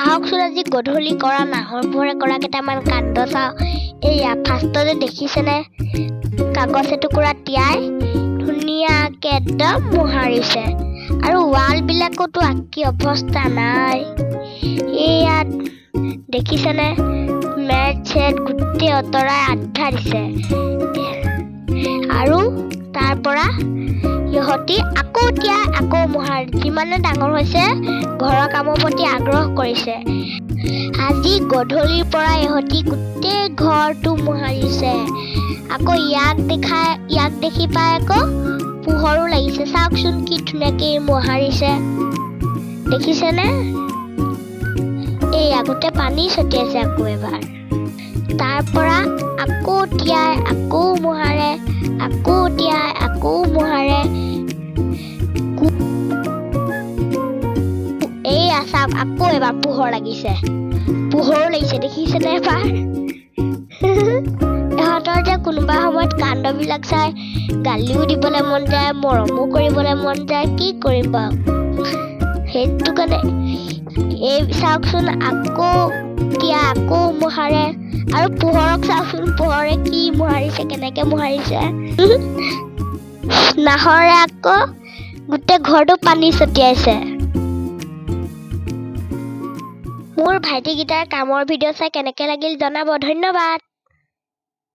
আহকচোন আজি গধূলি কৰা নাহৰ পোহৰে কৰা কেইটামান কাণ্ড চাওঁ। এয়া ফাৰ্ষ্টতে দেখিছেনে কাগজ এটুকুৰা তিয়াই ধুনীয়াকে একদম মোহাৰিছে আৰু ৱাল বিলাকতো আঁকি অৱস্থা নাই। এয়া দেখিছেনে মেট চেট গোটেই অতৰাই আঠা দিছে আৰু তাৰ পৰা ইহঁতি আকৌ তিয়াই আকৌ মোহাৰ যিমানে ডাঙৰ হৈছে ঘৰৰ কামৰ প্ৰতি আগ্ৰহ কৰিছে। আজি গধূলিৰ পৰা ইহঁতি গোটেই ঘৰটো মোহাৰিছে। আকৌ ইয়াক দেখি পাই আকৌ পোহৰো লাগিছে। চাওকচোন কি ধুনীয়াকে মোহাৰিছে, দেখিছেনে? এই আগতে পানী ছটিয়াইছে আকৌ এবাৰ। তাৰ পৰা আকৌ তিয়াই আকৌ মোহাৰে, আকৌ তিয়াই আকৌ মোহাৰে। এই চাওক আকৌ এবাৰ পোহৰ লাগিছে, পোহৰো লাগিছে, দেখিছেনে এবাৰ? ইহঁতৰ যে কোনোবা সময়ত কাণ্ডবিলাক চাই গালিও দিবলৈ মন যায়, মৰমো কৰিবলৈ মন যায়, কি কৰিম বাৰু? সেইটো কাৰণে এই চাওকচোন আকৌ তিয়া আকৌ মোহাৰে আৰু পোহৰক চাওকচোন পোহৰে কি মোহাৰিছে, কেনেকে মোহাৰিছে। নাহৰে আকৌ গোটেই ঘৰটো পানী ছটিয়াইছে। মোৰ ভাইটিকেইটাৰ কামৰ ভিডিঅ' চাই কেনেকে লাগিল জনাব। ধন্যবাদ।